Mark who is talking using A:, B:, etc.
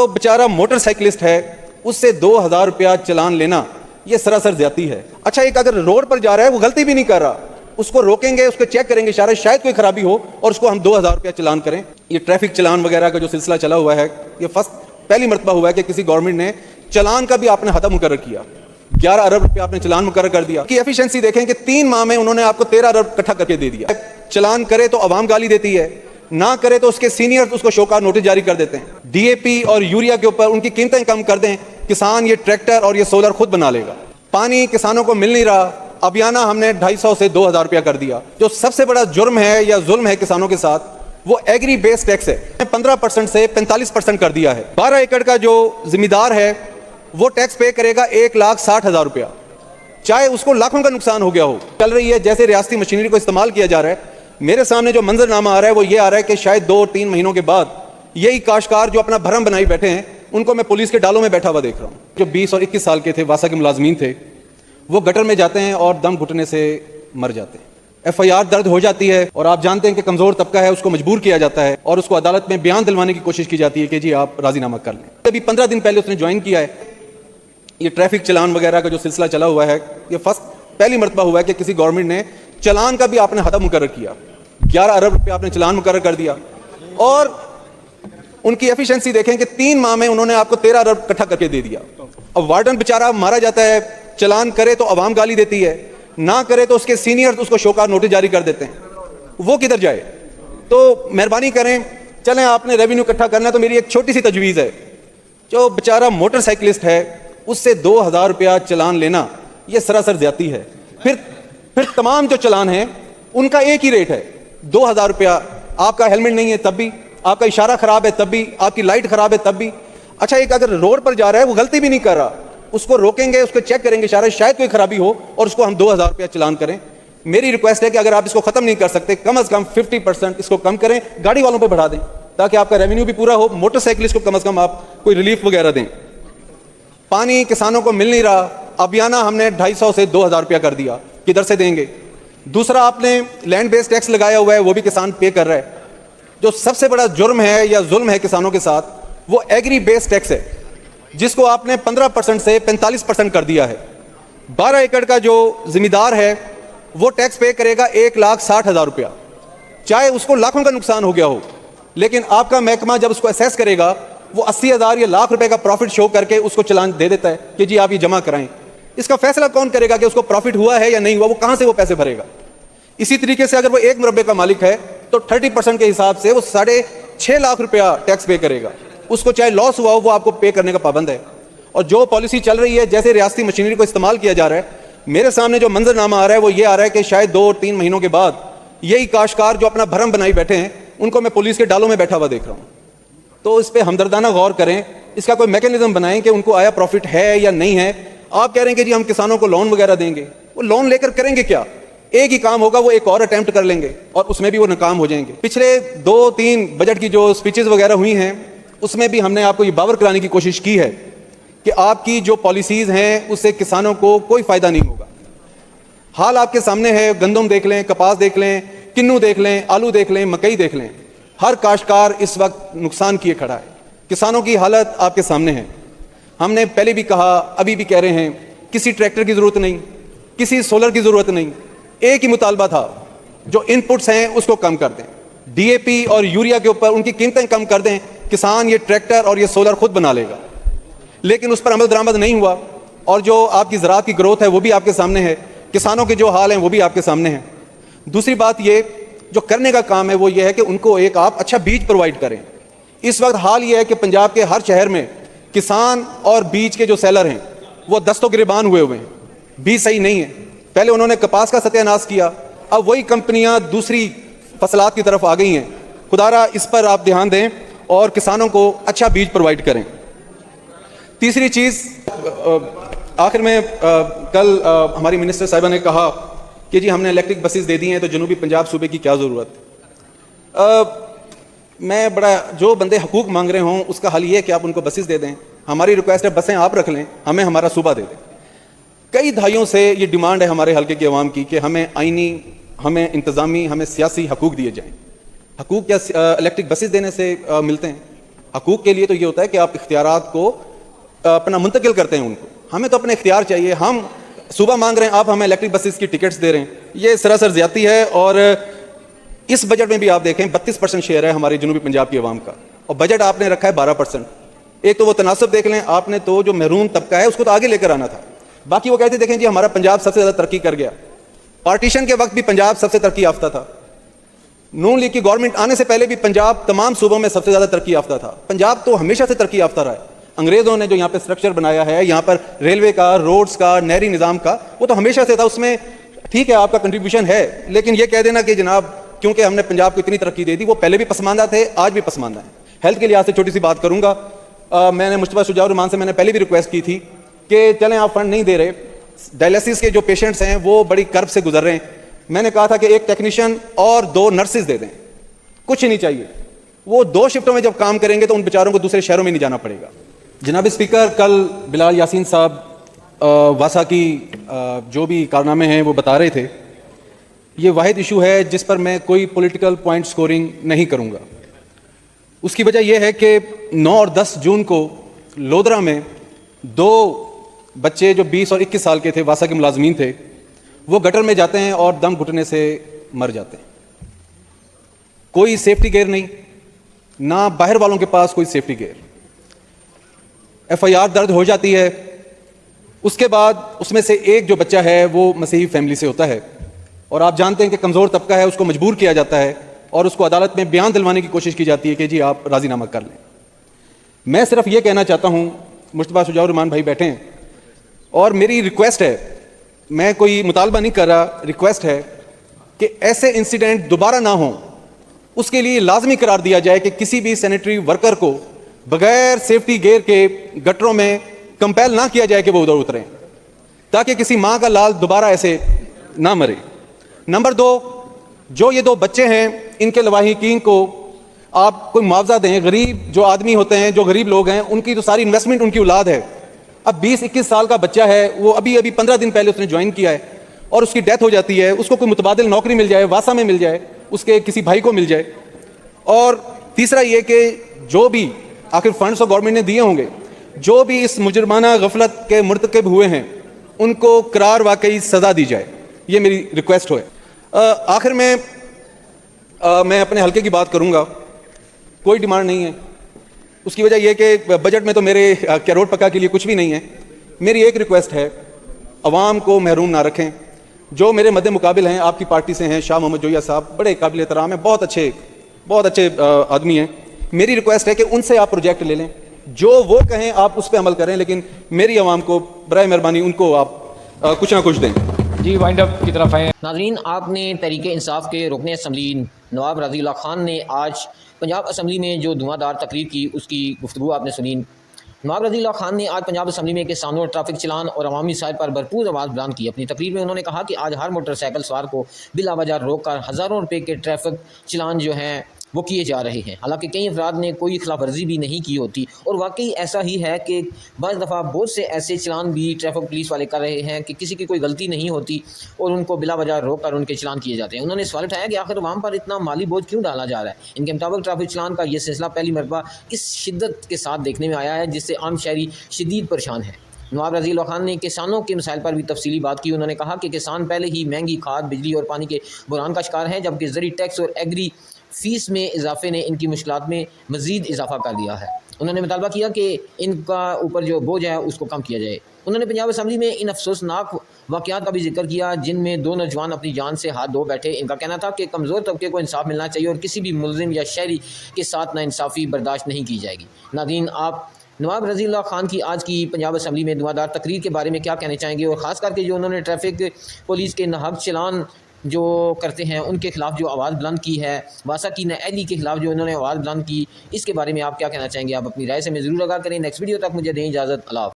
A: جو बेचारा motor cyclist है उससे 2000 रुपया चलान लेना ये सरासर ज्यादती है। अच्छा, एक अगर रोड पर जा रहा है वो गलती भी नहीं कर रहा, उसको रोकेंगे, उसको चेक करेंगे, शायद कोई खराबी हो और उसको हम 2000 रुपया चलान करें। ये ट्रैफिक चलान वगैरह का जो सिलसिला चला हुआ है, ये पहली मरतबा हुआ है कि किसी गवर्नमेंट ने चलान का भी आपने हद मुकर्रर किया। 11 अरब रुपया आपने चलान मुकर्रर कर दिया। कि एफिशिएंसी देखें कि 3 माह में उन्होंने आपको 13 अरब इकट्ठा करके दे दिया। चलान करे तो अवाम गाली देती है, ना करे तो उसके सीनियर उसको शोकार नोटिस जारी कर देते हैं। डीएपी और यूरिया के ऊपर उनकी कीमतें कम कर दें, किसान ये ट्रैक्टर और ये सोलर खुद बना लेगा। पानी किसानों को मिल नहीं रहा, अबियाना हमने 250 से 2000 रुपया कर दिया। जो सबसे बड़ा जुर्म है या जुल्म है किसानों के साथ, वो एग्री बेस टैक्स है। 15% से 45% कर दिया है। 12 एकड़ का जो जिम्मेदार है वो टैक्स पे करेगा 1,60,000 रुपया, चाहे उसको लाखों का नुकसान हो गया हो। चल रही है जैसे रियासती मशीनरी को इस्तेमाल किया जा रहा है। मेरे सामने जो मंजरनामा आ रहा है वो ये आ रहा है कि शायद 2-3 महीनों के बाद यही काश्तकार जो अपना भरम बनाई बैठे हैं, उनको मैं पुलिस के डालों में बैठा हुआ देख रहा हूँ। जो 20 और 21 साल के थे, वासा के मुलाजमीन थे, वो गटर में जाते हैं और दम घुटने से मर जाते हैं। FIR दर्ज हो जाती है और आप जानते हैं कि कमजोर तबका है, उसको मजबूर किया जाता है और उसको अदालत में बयान दिलवाने की कोशिश की जाती है कि जी आप राजीनामा कर लें। अभी 15 दिन पहले उसने ज्वाइन किया है। ये ट्रैफिक चलान वगैरह का जो सिलसिला चला हुआ है, ये पहली मरतबा हुआ है कि किसी गवर्नमेंट ने चलान का भी आपने हद मुकर्रर किया। 11 अरब रुपया आपने चलान मुकर्रर कर दिया और उनकी एफिशिएंसी देखें कि 3 माह में उन्होंने आपको 13 अरब इकट्ठा करके दे दिया। अब वार्डन बेचारा मारा जाता है, चलान करे तो अवाम गाली देती है, ना करे तो उसके सीनियर उसको शोकार नोटिस जारी कर देते हैं। वो किधर जाए? तो मेहरबानी करें, चलें आपने रेवेन्यू इकट्ठा करना है तो मेरी एक छोटी सी तजवीज़ है। जो बेचारा मोटर साइकिलिस्ट है उससे 2000 रुपया चलान लेना ये सरासर ज्यादती है। फिर तमाम जो चलान हैं उनका एक ही रेट है 2000 रुपया। आपका हेलमेट नहीं है तब भी, आपका इशारा खराब है तब भी, आपकी लाइट खराब है तब भी। अच्छा, एक अगर रोड पर जा रहा है वो गलती भी नहीं कर रहा, उसको रोकेंगे, उसको चेक करेंगे, शायद कोई खराबी हो और उसको हम 2000 रुपया चलान करें। मेरी रिक्वेस्ट है कि अगर आप इसको खत्म नहीं कर सकते, कम से कम 50% इसको कम करें, गाड़ी वालों पर बढ़ा दें ताकि आपका रेवेन्यू भी पूरा हो। मोटरसाइकिलिस्ट को कम से कम आप कोई रिलीफ वगैरह दें। पानी किसानों को मिल नहीं रहा, अबियाना हमने 250 से 2000 रुपया कर दिया, किधर से देंगे? दूसरा, आपने लैंड बेस्ड टैक्स लगाया हुआ है, वो भी किसान पे कर रहा है। जो सबसे बड़ा जुर्म है या जुल्म है किसानों के साथ, वो एग्री बेस्ड टैक्स है, जिसको आपने 15% से 45% कर दिया है। 12 एकड़ का जो जिम्मेदार है वो टैक्स पे करेगा 1,60,000 रुपया, चाहे उसको लाखों का नुकसान हो गया हो। लेकिन आपका महकमा जब उसको असेस करेगा वो 80,000 या लाख रुपए का प्रॉफिट शो करके उसको चलान दे देता है कि जी आप ये जमा कराएं। इसका फैसला कौन करेगा कि उसको प्रॉफिट हुआ है या नहीं हुआ? वो कहां से वो पैसे भरेगा? इसी तरीके से अगर वो 1 मुरब्बे का मालिक है तो 30% के हिसाब से वो 6.5 लाख रुपया टैक्स पे करेगा। उसको चाहे लॉस हुआ हो वो आपको पे करने का पाबंद है। और जो पॉलिसी चल रही है जैसे रियासती मशीनरी को इस्तेमाल किया जा रहा है, मेरे सामने जो मंजरनामा आ रहा है वो ये आ रहा है कि शायद 2-3 महीनों के बाद यही काश्तकार जो अपना भरम बनाई बैठे हैं, उनको मैं पुलिस के डालों में बैठा हुआ देख रहा हूँ। तो इस पर हमदर्दाना गौर करें, इसका कोई मैकेनिज्म बनाएं कि उनको आया प्रॉफिट है या नहीं है। आप कह रहे हैं कि जी हम किसानों को लोन वगैरह देंगे, वो लोन लेकर करेंगे क्या? एक ही काम होगा, वो एक और अटेम्प्ट कर लेंगे और उसमें भी वो नाकाम हो जाएंगे। पिछले 2-3 बजट की जो स्पीचेस वगैरह हुई हैं उसमें भी हमने आपको ये बावर कराने की कोशिश की है कि आपकी जो पॉलिसीज हैं उससे किसानों को कोई फायदा नहीं होगा। हाल आपके सामने है, गंदम देख लें, कपास देख लें, किन्नू देख लें, आलू देख लें, मकई देख लें, हर काश्तकार इस वक्त नुकसान किए खड़ा है। किसानों की हालत आपके सामने है। हमने पहले भी कहा, अभी भी कह रहे हैं, किसी ट्रैक्टर की जरूरत नहीं, किसी सोलर की जरूरत नहीं। एक ही मुतालबा था, जो इनपुट्स हैं उसको कम कर दें, डीएपी और यूरिया के ऊपर उनकी कीमतें कम कर दें, किसान ये ट्रैक्टर और ये सोलर खुद बना लेगा। लेकिन उस पर अमल दरामद नहीं हुआ और जो आपकी ज़राअत की ग्रोथ है वो भी आपके सामने है, किसानों के जो हाल हैं वो भी आपके सामने हैं। दूसरी बात ये जो करने का काम है वो ये है कि उनको एक आप अच्छा बीज प्रोवाइड करें। इस वक्त हाल ये है कि पंजाब के हर शहर में किसान और बीज के जो सेलर हैं वो दस्तों गिरबान हुए हैं, बीज सही नहीं है। पहले उन्होंने कपास का सत्यानाश किया, अब वही कंपनियां दूसरी फसलात की तरफ आ गई हैं। खुदारा इस पर आप ध्यान दें और किसानों को अच्छा बीज प्रोवाइड करें। तीसरी चीज़, आखिर में कल हमारी मिनिस्टर साहिबा ने कहा कि जी हमने इलेक्ट्रिक बसेस दे दी हैं तो जनूबी पंजाब सूबे की क्या ज़रूरत। मैं बड़ा, जो बंदे हकूक़ मांग रहे हों उसका हल ये है कि आप उनको बसेस दे दें। हमारी रिक्वेस्ट है बसें आप रख लें, हमें हमारा सूबा दे दें। कई दहाइयों से ये डिमांड है हमारे हल्के की आवाम की कि हमें आइनी, हमें इंतज़ामी, हमें सियासी हकूक़ दिए जाएँ। हकूक़ क्या इलेक्ट्रिक बसेस देने से मिलते हैं? حقوق کے لیے تو یہ ہوتا ہے کہ آپ اختیارات کو اپنا منتقل کرتے ہیں ان کو. ہمیں تو اپنے اختیار چاہیے. ہم صوبہ مانگ رہے ہیں, آپ ہمیں الیکٹرک بسز کی ٹکٹس دے رہے ہیں. یہ سراسر زیادتی ہے. اور اس بجٹ میں بھی آپ دیکھیں 32% شیئر ہے ہمارے جنوبی پنجاب کی عوام کا, اور بجٹ آپ نے رکھا ہے 12%. ایک تو وہ تناسب دیکھ لیں, آپ نے تو جو محروم طبقہ ہے اس کو تو آگے لے کر آنا تھا. باقی وہ کہتے دیکھیں جی ہمارا پنجاب سب سے زیادہ ترقی کر گیا. پارٹیشن کے وقت بھی پنجاب سب سے ترقی یافتہ تھا. نون لیگ کی گورنمنٹ آنے سے پہلے بھی پنجاب تمام صوبوں میں سب سے زیادہ ترقی یافتہ تھا. پنجاب تو ہمیشہ سے ترقی یافتہ رہا ہے. انگریزوں نے جو یہاں پہ اسٹرکچر بنایا ہے, یہاں پر ریلوے کا, روڈز کا, نہری نظام کا, وہ تو ہمیشہ سے تھا. اس میں ٹھیک ہے آپ کا کنٹریبیوشن ہے, لیکن یہ کہہ دینا کہ جناب کیونکہ ہم نے پنجاب کو اتنی ترقی دے دی, وہ پہلے بھی پسماندہ تھے, آج بھی پسماندہ ہیں. ہیلتھ کے لحاظ سے چھوٹی سی بات کروں گا. میں نے مصطفیٰ شجاع الرحمان سے میں نے پہلے بھی ریکویسٹ کی تھی کہ چلیں آپ فنڈ نہیں دے رہے, ڈائلیسس کے جو پیشنٹس ہیں وہ بڑی کرب سے گزر رہے ہیں. میں نے کہا تھا کہ ایک ٹیکنیشین اور 2 نرسز دے دیں, کچھ نہیں چاہیے. وہ 2 شفٹوں میں جب کام کریں گے تو ان بیچاروں کو دوسرے شہروں میں نہیں جانا پڑے گا. جناب اسپیکر, کل بلال یاسین صاحب واسا کی جو بھی کارنامے ہیں وہ بتا رہے تھے. یہ واحد ایشو ہے جس پر میں کوئی پولیٹیکل پوائنٹ سکورنگ نہیں کروں گا. اس کی وجہ یہ ہے کہ 9 اور 10 جون کو لودرا میں 2 بچے جو 20 اور 21 سال کے تھے, واسا کے ملازمین تھے, وہ گٹر میں جاتے ہیں اور دم گھٹنے سے مر جاتے ہیں. کوئی سیفٹی گیئر نہیں, نہ باہر والوں کے پاس کوئی سیفٹی گیئر. FIR درج ہو جاتی ہے. اس کے بعد اس میں سے ایک جو بچہ ہے وہ مسیحی فیملی سے ہوتا ہے, اور آپ جانتے ہیں کہ کمزور طبقہ ہے, اس کو مجبور کیا جاتا ہے اور اس کو عدالت میں بیان دلوانے کی کوشش کی جاتی ہے کہ جی آپ راضی نامہ کر لیں. میں صرف یہ کہنا چاہتا ہوں, مصطفیٰ شجاع الرحمان بھائی بیٹھے ہیں, اور میری ریکویسٹ ہے, میں کوئی مطالبہ نہیں کر رہا, ریکویسٹ ہے کہ ایسے انسیڈنٹ دوبارہ نہ ہوں. اس کے لیے لازمی قرار دیا جائے کہ کسی بھی سینیٹری ورکر کو بغیر سیفٹی گیئر کے گٹروں میں کمپیل نہ کیا جائے کہ وہ ادھر اتریں, تاکہ کسی ماں کا لال دوبارہ ایسے نہ مرے. نمبر 2, جو یہ 2 بچے ہیں ان کے لواحقین کو آپ کوئی معاوضہ دیں. غریب جو آدمی ہوتے ہیں, جو غریب لوگ ہیں, ان کی تو ساری انویسٹمنٹ ان کی اولاد ہے. اب 20-21 سال کا بچہ ہے, وہ ابھی 15 دن پہلے اس نے جوائن کیا ہے اور اس کی ڈیتھ ہو جاتی ہے. اس کو کوئی متبادل نوکری مل جائے, واسا میں مل جائے, اس کے کسی بھائی کو مل جائے. اور تیسرا یہ کہ جو بھی آخر فنڈس تو گورنمنٹ نے دیے ہوں گے, جو بھی اس مجرمانہ غفلت کے مرتکب ہوئے ہیں ان کو قرار واقعی سزا دی جائے. یہ میری ریکویسٹ ہے. آخر میں میں اپنے حلقے کی بات کروں گا. کوئی ڈیمانڈ نہیں ہے. اس کی وجہ یہ کہ بجٹ میں تو میرے کروڑ پکا کے لیے کچھ بھی نہیں ہے. میری ایک ریکویسٹ ہے, عوام کو محروم نہ رکھیں. جو میرے مد مقابل ہیں آپ کی پارٹی سے ہیں, شاہ محمد جویا صاحب, بڑے قابل احترام ہیں, بہت اچھے آدمی ہیں. میری ریکویسٹ ہے کہ ان سے آپ پروجیکٹ لے لیں, جو وہ کہیں آپ اس پہ عمل کریں, لیکن میری عوام کو برائے مہربانی ان کو آپ کچھ نہ کچھ دیں.
B: جی وائنڈ اپ کی طرف آئیں.
C: ناظرین, آپ نے تحریک انصاف کے رکن اسمبلی نواب رضی اللہ خان نے آج پنجاب اسمبلی میں جو دھواں دار تقریر کی, اس کی گفتگو آپ نے سنی. نواب رضی اللہ خان نے آج پنجاب اسمبلی میں کسانوں, ٹریفک چلان اور عوامی مسائل پر بھرپور آواز بلند کی. اپنی تقریر میں انہوں نے کہا کہ آج ہر موٹر سائیکل سوار کو بلا وجہ روک کر ہزاروں روپے کے ٹریفک چلان جو ہیں وہ کیے جا رہے ہیں. حالانکہ کئی افراد نے کوئی خلاف ورزی بھی نہیں کی ہوتی, اور واقعی ایسا ہی ہے کہ بعض دفعہ بہت سے ایسے چلان بھی ٹریفک پولیس والے کر رہے ہیں کہ کسی کی کوئی غلطی نہیں ہوتی اور ان کو بلا وجہ روک کر ان کے چلان کیے جاتے ہیں. انہوں نے سوال اٹھایا کہ آخر عوام پر اتنا مالی بوجھ کیوں ڈالا جا رہا ہے. ان کے مطابق ٹریفک چلان کا یہ سلسلہ پہلی مرتبہ اس شدت کے ساتھ دیکھنے میں آیا ہے جس سے عام شہری شدید پریشان ہے. نواب رضی اللہ خان نے کسانوں کے مسائل پر بھی تفصیلی بات کی. انہوں نے کہا کہ کسان پہلے ہی مہنگی کھاد, بجلی اور پانی کے بحران کا شکار ہیں, جبکہ زرعی ٹیکس اور ایگری فیس میں اضافے نے ان کی مشکلات میں مزید اضافہ کر دیا ہے. انہوں نے مطالبہ کیا کہ ان کا اوپر جو بوجھ ہے اس کو کم کیا جائے. انہوں نے پنجاب اسمبلی میں ان افسوسناک واقعات کا بھی ذکر کیا جن میں 2 نوجوان اپنی جان سے ہاتھ دھو بیٹھے. ان کا کہنا تھا کہ کمزور طبقے کو انصاف ملنا چاہیے اور کسی بھی ملزم یا شہری کے ساتھ ناانصافی برداشت نہیں کی جائے گی. ناظرین, آپ نواب رضی اللہ خان کی آج کی پنجاب اسمبلی میں دھواں دار تقریر کے بارے میں کیا کہنے چاہیں گے, اور خاص کر کے جو انہوں نے ٹریفک پولیس کے ناحق چلان جو کرتے ہیں ان کے خلاف جو آواز بلند کی ہے, واسا کی نااہلی کے خلاف جو انہوں نے آواز بلند کی, اس کے بارے میں آپ کیا کہنا چاہیں گے؟ آپ اپنی رائے سے میں ضرور آگاہ کریں. نیکسٹ ویڈیو تک مجھے دیں اجازت. اللہ حافظ.